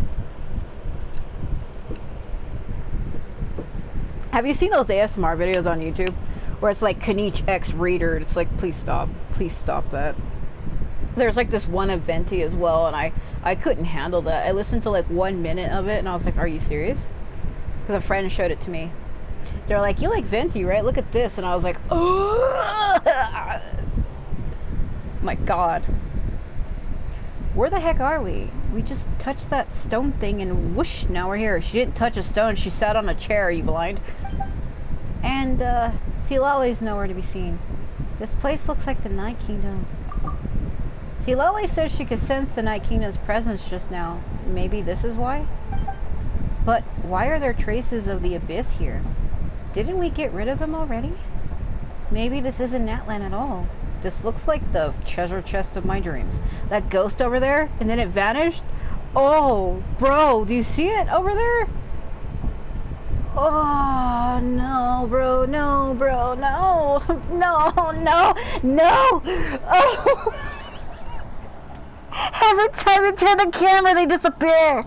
Have you seen those ASMR videos on YouTube? Where it's like Kaniche X Reader. It's like, please stop. Please stop that. There's like this one of Venti as well, and I couldn't handle that. I listened to like 1 minute of it, and I was like, are you serious? Because a friend showed it to me. They're like, you like Venti, right? Look at this. And I was like, oh my god. Where the heck are we? We just touched that stone thing and whoosh, now we're here. She didn't touch a stone, she sat on a chair, are you blind? And, Silale's nowhere to be seen. This place looks like the Night Kingdom. Silale says she could sense the Night Kingdom's presence just now. Maybe this is why? But why are there traces of the Abyss here? Didn't we get rid of them already? Maybe this isn't Natlan at all. This looks like the treasure chest of my dreams. That ghost over there, and then it vanished? Oh, bro, do you see it over there? Oh, no, bro, no, bro, no. No, no, no. Oh. Every time I turn the camera, they disappear.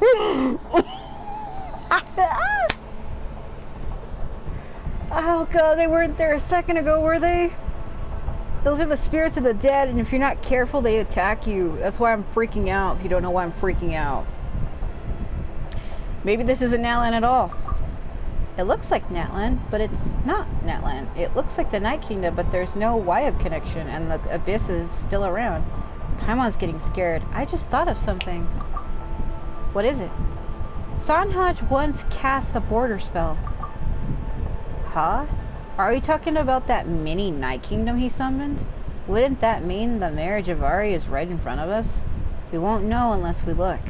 Oh, God, they weren't there a second ago, were they? Those are the spirits of the dead, and if you're not careful, they attack you. That's why I'm freaking out, if you don't know why I'm freaking out. Maybe this isn't Natlan at all. It looks like Natlan, but it's not Natlan. It looks like the Night Kingdom, but there's no Wyeb connection, and the Abyss is still around. Paimon's getting scared. I just thought of something. What is it? Sanhaj once cast the border spell. Huh? Are we talking about that mini Night Kingdom he summoned? Wouldn't that mean the marriage of Ari is right in front of us? We won't know unless we look.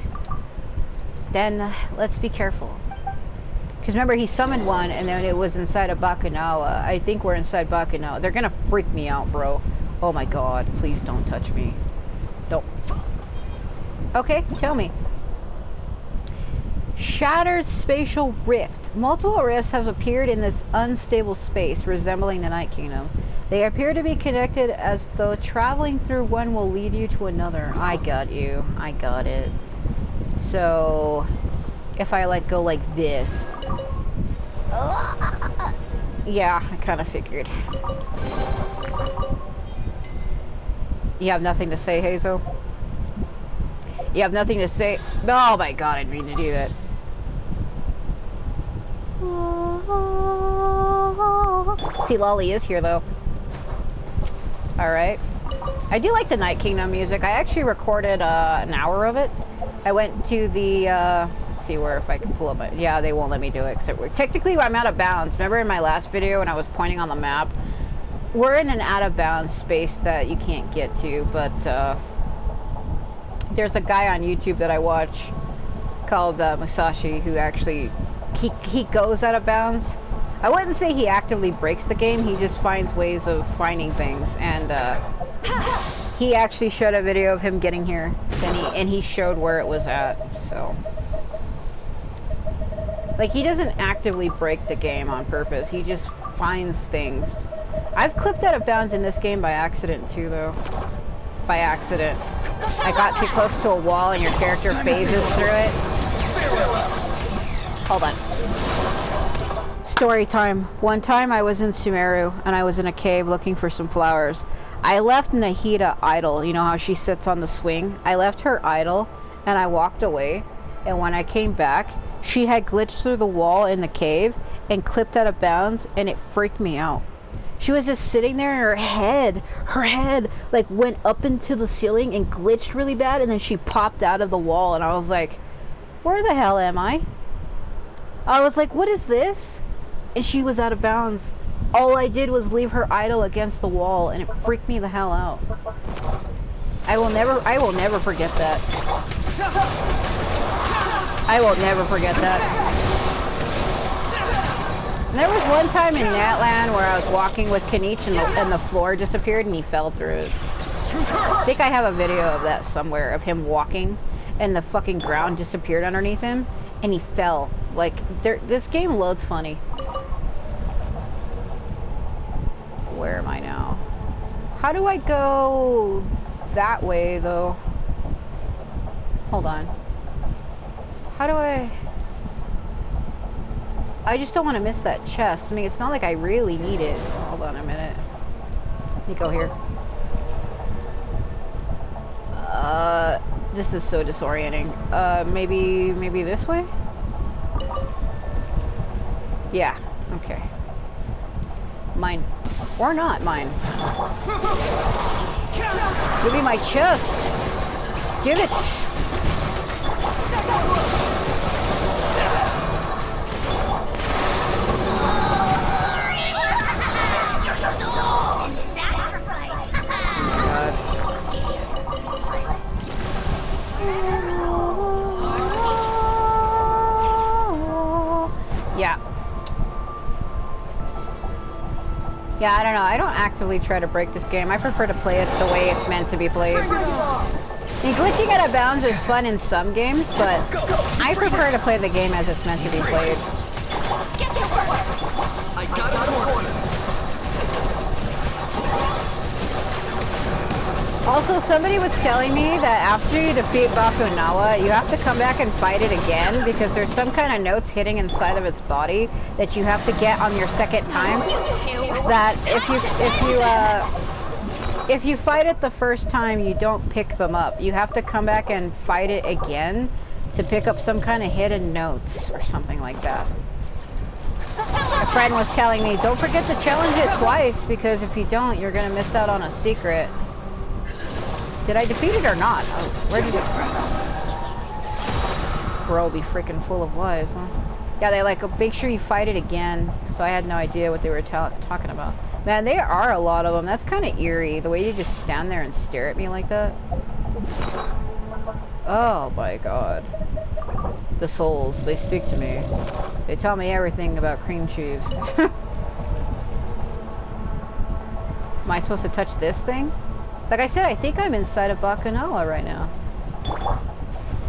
Then, let's be careful. Because remember, he summoned one, and then it was inside of Bakunawa. I think we're inside Bakunawa. They're gonna freak me out, bro. Oh my god, please don't touch me. Don't. Okay, tell me. Shattered spatial rift. Multiple rifts have appeared in this unstable space, resembling the Night Kingdom. They appear to be connected as though traveling through one will lead you to another. I got you. I got it. So, if I like go like this. Yeah, I kind of figured. You have nothing to say, Hazel? You have nothing to say? Oh my god, I didn't mean to do that. See, Lolly is here though. Alright. I do like the Night Kingdom music. I actually recorded an hour of it. I went to the, let's see where if I can pull up my, yeah, they won't let me do it. Except technically I'm out of bounds. Remember in my last video when I was pointing on the map? We're in an out of bounds space that you can't get to, but there's a guy on YouTube that I watch called Musashi who actually, he goes out of bounds. I wouldn't say he actively breaks the game, he just finds ways of finding things, and he actually showed a video of him getting here, and he showed where it was at, so. Like, he doesn't actively break the game on purpose, he just finds things. I've clipped out of bounds in this game by accident too, though. By accident. I got too close to a wall and your character phases through it. Hold on. Story time. One time I was in Sumeru and I was in a cave looking for some flowers. I left Nahida idle. You know how she sits on the swing? I left her idle and I walked away, and when I came back, she had glitched through the wall in the cave and clipped out of bounds, and it freaked me out. She was just sitting there and her head like went up into the ceiling and glitched really bad, and then she popped out of the wall, and I was like, where the hell am I? I was like, what is this? And she was out of bounds. All I did was leave her idle against the wall, and it freaked me the hell out. I will never forget that. I will never forget that. And there was one time in Natlan where I was walking with Kanich and the floor disappeared and he fell through it. I think I have a video of that somewhere, of him walking and the fucking ground disappeared underneath him and he fell. Like, this game loads funny. Where am I now? How do I go that way though? Hold on. How do I just don't want to miss that chest. I mean, it's not like I really need it. Hold on a minute. Let me go here. This is so disorienting. Maybe this way? Yeah, okay. Mine. Or not mine. Give me my chest! Give it! Yeah. Yeah, I don't know. I don't actively try to break this game. I prefer to play it the way it's meant to be played. And glitching out of bounds is fun in some games, but I prefer to play the game as it's meant to be played. Get to work! I got it on the corner. Also, somebody was telling me that after you defeat Bakunawa, you have to come back and fight it again because there's some kind of notes hitting inside of its body that you have to get on your second time. That if you fight it the first time, you don't pick them up. You have to come back and fight it again to pick up some kind of hidden notes or something like that. A friend was telling me, don't forget to challenge it twice because if you don't, you're gonna miss out on a secret. Did I defeat it or not? Oh, where did it... Bro, be freaking full of lies, huh? Yeah, they like, make sure you fight it again. So I had no idea what they were talking about. Man, there are a lot of them. That's kind of eerie. The way you just stand there and stare at me like that. Oh my god. The souls, they speak to me. They tell me everything about cream cheese. Am I supposed to touch this thing? Like I said, I think I'm inside of Bakunawa right now.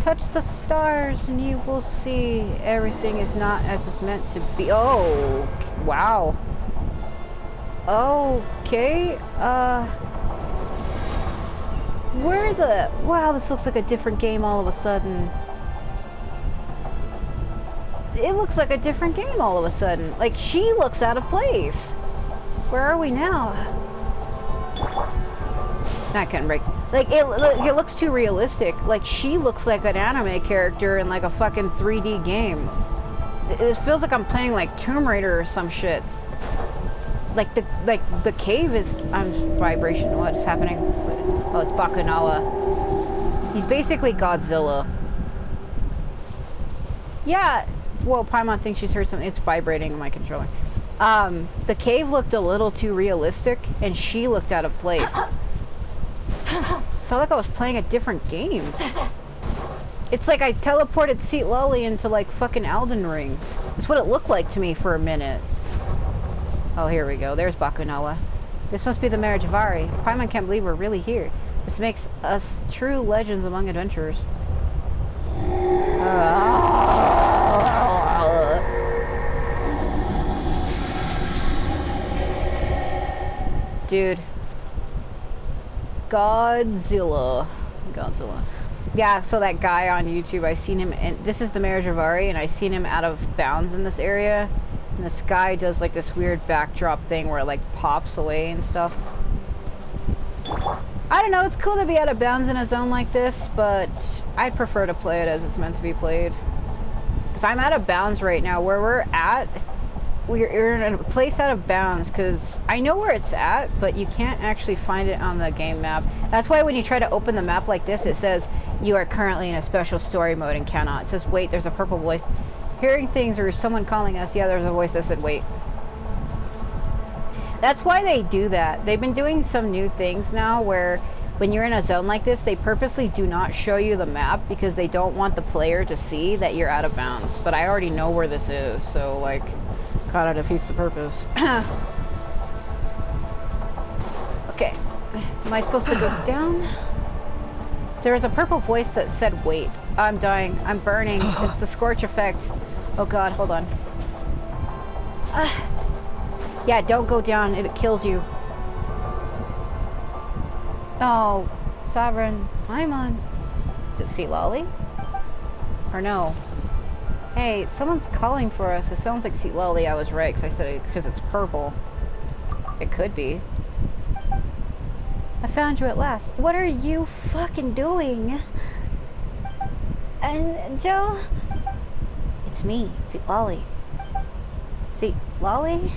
Touch the stars and you will see everything is not as it's meant to be. Oh, wow. Okay, where the... Wow, this looks like a different game all of a sudden. It looks like a different game all of a sudden. Like, she looks out of place. Where are we now? I couldn't break. Like, it looks too realistic. Like, she looks like an anime character in like a fucking 3D game. It feels like I'm playing like Tomb Raider or some shit. Like the cave is vibration. What's happening? Oh, it's Bakunawa. He's basically Godzilla. Yeah. Well, Paimon thinks she's heard something. It's vibrating in my controller. The cave looked a little too realistic, and she looked out of place. Felt like I was playing a different game. It's like I teleported Seat Lolly into like fucking Elden Ring. That's what it looked like to me for a minute. Oh, here we go. There's Bakunawa. This must be the marriage of Ari. Paimon can't believe we're really here. This makes us true legends among adventurers. Dude. Godzilla. Yeah, so that guy on YouTube, I seen him, and this is the marriage of Ari, and I seen him out of bounds in this area. And this guy does like this weird backdrop thing where it like pops away and stuff. I don't know, it's cool to be out of bounds in a zone like this, but I'd prefer to play it as it's meant to be played. Because I'm out of bounds right now. Where we're at, we're in a place out of bounds, because I know where it's at, but you can't actually find it on the game map. That's why when you try to open the map like this, it says, you are currently in a special story mode and cannot. It says, wait, there's a purple voice. Hearing things or someone calling us. Yeah, there's a voice that said wait. That's why they do that. They've been doing some new things now where when you're in a zone like this, they purposely do not show you the map because they don't want the player to see that you're out of bounds. But I already know where this is, so like, kind of defeats the purpose. Okay. Am I supposed to go down? There was a purple voice that said wait. I'm dying. I'm burning. It's the scorch effect. Oh god, hold on. Yeah, don't go down. It kills you. Oh, Sovereign. Paimon. Is it Seat Lolly? Or no? Hey, someone's calling for us. It sounds like Seat Lolly. I was right, because I said it because it's purple. It could be. I found you at last. What are you fucking doing? And Joe? It's me, Seat Lolly. Seat Lolly?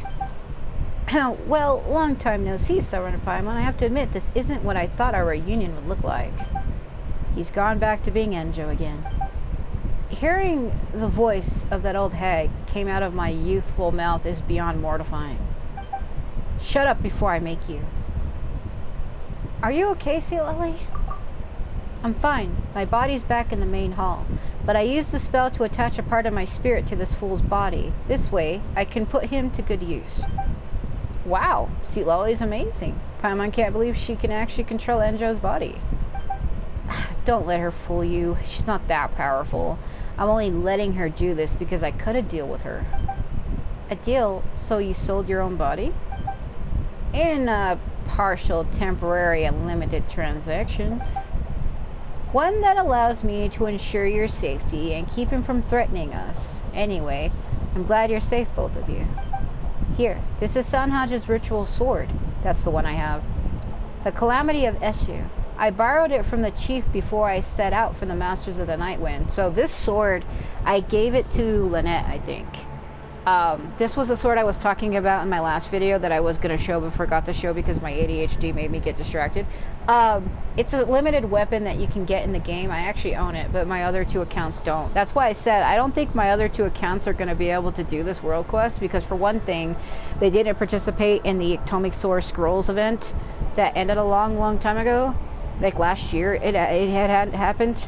Well, long time no see, Sovereign Paimon. I have to admit, this isn't what I thought our reunion would look like. He's gone back to being Enjo again. Hearing the voice of that old hag came out of my youthful mouth is beyond mortifying. Shut up before I make you. Are you okay, Seat Lolly? I'm fine. My body's back in the main hall, but I used the spell to attach a part of my spirit to this fool's body. This way, I can put him to good use. Wow, Lolly's amazing. Paimon can't believe she can actually control Enjo's body. Don't let her fool you. She's not that powerful. I'm only letting her do this because I cut a deal with her. A deal? So you sold your own body? In a partial, temporary, and limited transaction. One that allows me to ensure your safety and keep him from threatening us. Anyway, I'm glad you're safe, both of you. Here, this is Sanhage's ritual sword. That's the one I have. The Calamity of Eshu. I borrowed it from the chief before I set out for the Masters of the Nightwind. So this sword, I gave it to Lynette, I think. This was the sword I was talking about in my last video that I was going to show but forgot to show because my ADHD made me get distracted. It's a limited weapon that you can get in the game. I actually own it, but my other 2 accounts don't. That's why I said I don't think my other 2 accounts are going to be able to do this world quest because, for one thing, they didn't participate in the Atomic Sword Scrolls event that ended a long time ago. Like last year it had happened.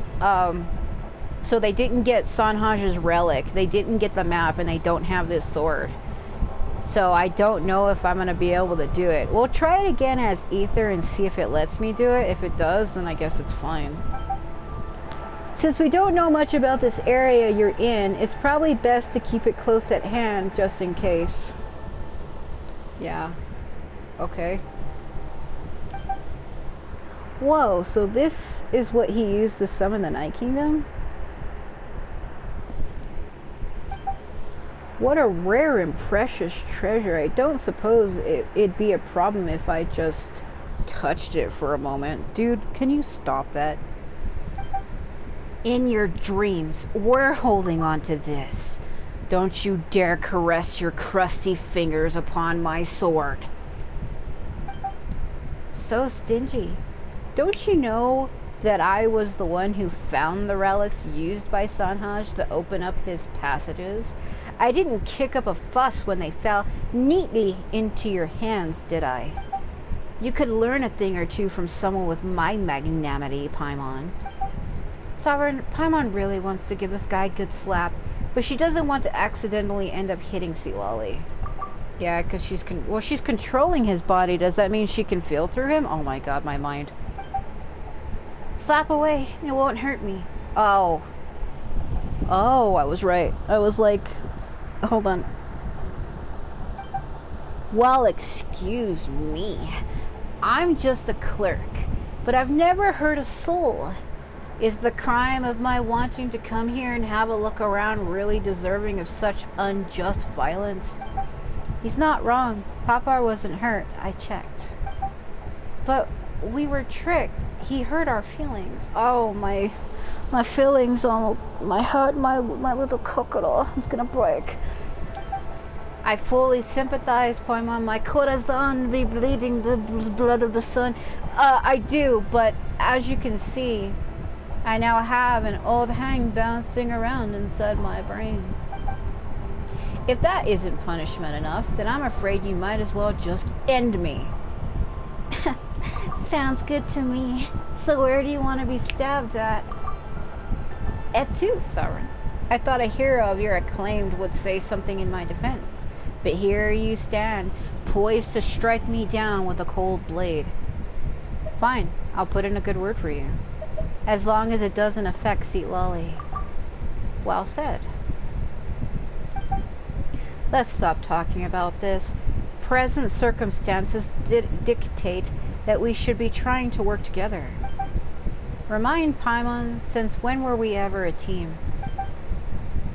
So they didn't get Sanhage's relic, they didn't get the map, and they don't have this sword. So I don't know if I'm going to be able to do it. We'll try it again as Ether and see if it lets me do it. If it does, then I guess it's fine. Since we don't know much about this area you're in, it's probably best to keep it close at hand just in case. Yeah. Okay. Whoa, so this is what he used to summon the Night Kingdom? What a rare and precious treasure. I don't suppose it'd be a problem if I just touched it for a moment. Dude, can you stop that? In your dreams, we're holding on to this. Don't you dare caress your crusty fingers upon my sword. So stingy. Don't you know that I was the one who found the relics used by Sanhage to open up his passages? I didn't kick up a fuss when they fell neatly into your hands, did I? You could learn a thing or two from someone with my magnanimity, Paimon. Sovereign, Paimon really wants to give this guy a good slap, but she doesn't want to accidentally end up hitting Lolly. Yeah, because she's controlling his body. Does that mean she can feel through him? Oh my god, my mind. Slap away, it won't hurt me. Oh. Oh, I was right. I was like... Hold on. Well, excuse me. I'm just a clerk, but I've never hurt a soul. Is the crime of my wanting to come here and have a look around really deserving of such unjust violence? He's not wrong. Papar wasn't hurt. I checked. But we were tricked. He hurt our feelings. Oh, my feelings, oh, my heart, my little crocodile. It's gonna break. I fully sympathize, Paimon. My corazon be bleeding the blood of the sun. I do, but as you can see, I now have an old hang bouncing around inside my brain. If that isn't punishment enough, then I'm afraid you might as well just end me. Sounds good to me. So where do you want to be stabbed at? At two, Sovereign. I thought a hero of your acclaimed would say something in my defense. But here you stand, poised to strike me down with a cold blade. Fine, I'll put in a good word for you. As long as it doesn't affect Lolly. Well said. Let's stop talking about this. Present circumstances dictate that we should be trying to work together. Remind Paimon, since when were we ever a team?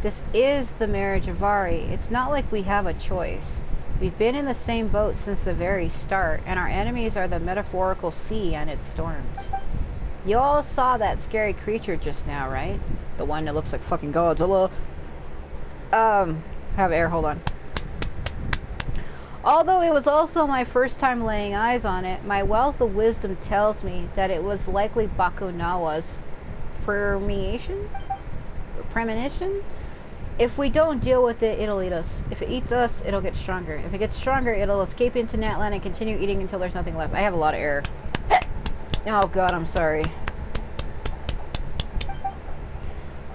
This is the marriage of Vari. It's not like we have a choice. We've been in the same boat since the very start, and our enemies are the metaphorical sea and its storms. You all saw that scary creature just now, right? The one that looks like fucking Godzilla. Have air, hold on. Although it was also my first time laying eyes on it, my wealth of wisdom tells me that it was likely Bakunawa's premonition? If we don't deal with it, it'll eat us. If it eats us, it'll get stronger. If it gets stronger, it'll escape into Natlan and continue eating until there's nothing left. I have a lot of air. Oh god, I'm sorry.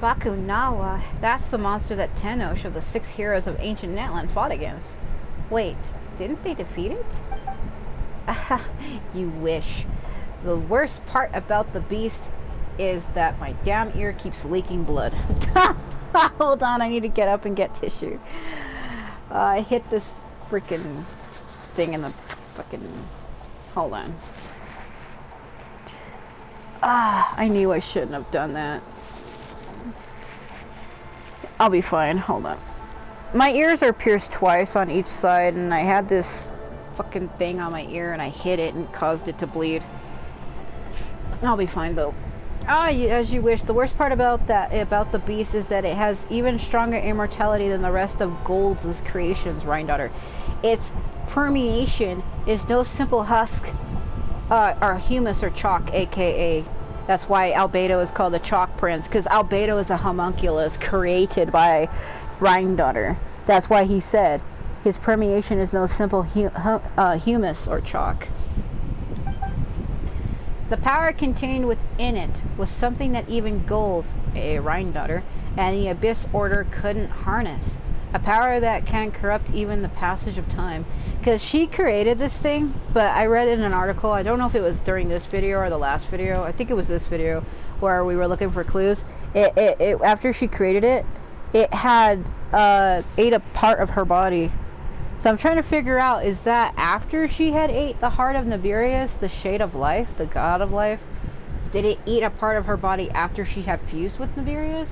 Bakunawa, that's the monster that Tenoch of the 6 heroes of ancient Natlan fought against. Wait, Didn't they defeat it? You wish. The worst part about the beast is that my damn ear keeps leaking blood. Hold on, I need to get up and get tissue. I hit this freaking thing in the fucking... Hold on. I knew I shouldn't have done that. I'll be fine, hold on. My ears are pierced twice on each side, and I had this fucking thing on my ear, and I hit it and caused it to bleed. I'll be fine though. As you wish. The worst part about the beast is that it has even stronger immortality than the rest of Gold's creations, Rhine-daughter. Its permeation is no simple husk, or humus or chalk, aka. That's why Albedo is called the Chalk Prince, because Albedo is a homunculus created by Rhine-daughter. That's why he said his permeation is no simple humus or chalk. The power contained within it was something that even Gold, a Rhine-daughter, and the Abyss Order couldn't harness. A power that can corrupt even the passage of time. Because she created this thing, but I read in an article, I don't know if it was during this video or the last video, I think it was this video, where we were looking for clues. After she created it, it had ate a part of her body. So I'm trying to figure out, is that after she had ate the heart of Nibirius, the shade of life, the god of life? Did it eat a part of her body after she had fused with Nibirius?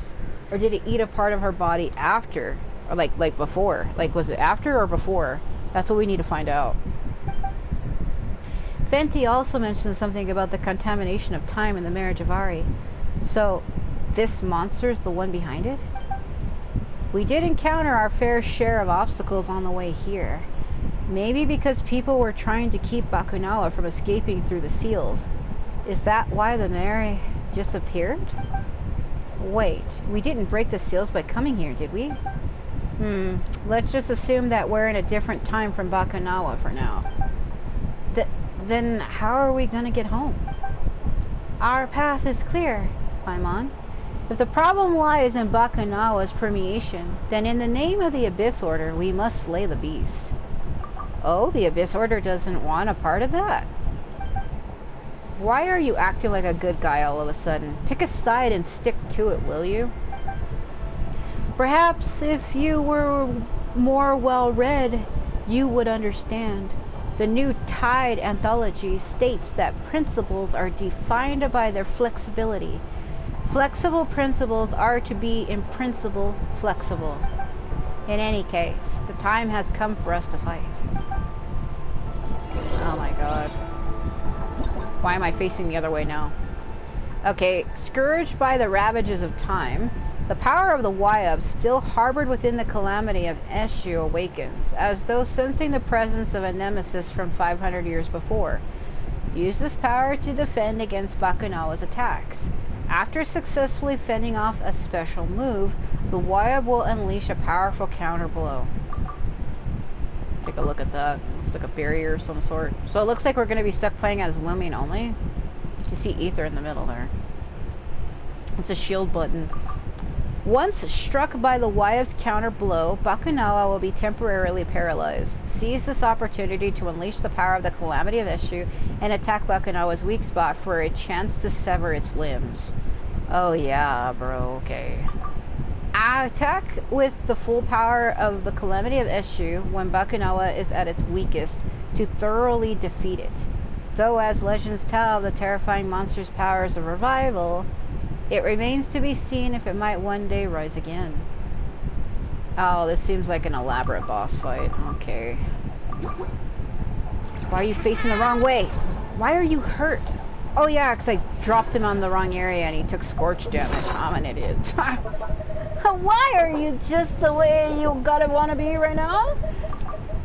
Or did it eat a part of her body after? Or like before? Like, was it after or before? That's what we need to find out. Fenty also mentioned something about the contamination of time in the marriage of Ari. So, this monster's the one behind it? We did encounter our fair share of obstacles on the way here. Maybe because people were trying to keep Bakunawa from escaping through the seals. Is that why the Mary just appeared? Wait, we didn't break the seals by coming here, did we? Let's just assume that we're in a different time from Bakunawa for now. Then how are we gonna get home? Our path is clear, Paimon. If the problem lies in Bakunawa's permeation, then in the name of the Abyss Order, we must slay the beast. Oh, the Abyss Order doesn't want a part of that? Why are you acting like a good guy all of a sudden? Pick a side and stick to it, will you? Perhaps if you were more well-read, you would understand. The new Tide anthology states that principles are defined by their flexibility. Flexible principles are to be in principle flexible. In any case, the time has come for us to fight. Oh my god. Why am I facing the other way now? Okay, scourged by the ravages of time, the power of the Wyab still harbored within the calamity of Eshu awakens, as though sensing the presence of a nemesis from 500 years before. Use this power to defend against Bakunawa's attacks. After successfully fending off a special move, the Wyab will unleash a powerful counter blow. Take a look at that. Looks like a barrier of some sort. So it looks like we're going to be stuck playing as Lumion only. You see Ether in the middle there. It's a shield button. Once struck by the Wyab's counter blow, Bakunawa will be temporarily paralyzed. Seize this opportunity to unleash the power of the Calamity of Eshu and attack Bakunawa's weak spot for a chance to sever its limbs. Oh yeah, bro, okay. Attack with the full power of the Calamity of Eshu when Bakunawa is at its weakest to thoroughly defeat it. Though as legends tell of the terrifying monster's powers of revival, it remains to be seen if it might one day rise again. Oh, this seems like an elaborate boss fight. Okay. Why are you facing the wrong way? Why are you hurt? Oh yeah, because I dropped him on the wrong area and he took scorch damage. I'm an idiot. Why are you just the way you gotta wanna be right now?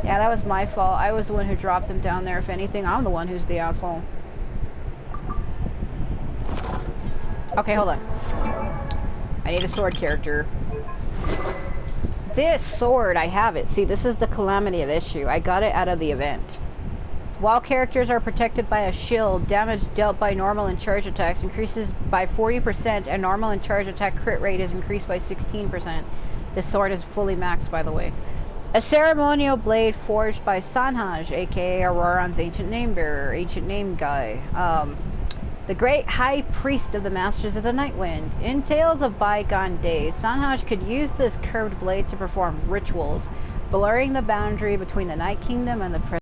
Yeah, that was my fault. I was the one who dropped him down there. If anything, I'm the one who's the asshole. Okay, hold on. I need a sword character. This sword, I have it. See, this is the Calamity of Eshu. I got it out of the event. While characters are protected by a shield, damage dealt by normal and charge attacks increases by 40%, and normal and charge attack crit rate is increased by 16%. This sword is fully maxed, by the way. A ceremonial blade forged by Sanhaj, aka Auroran's ancient name bearer, ancient name guy. The great high priest of the Masters of the Night Wind. In tales of bygone days, Sanhaj could use this curved blade to perform rituals, blurring the boundary between the Night Kingdom and the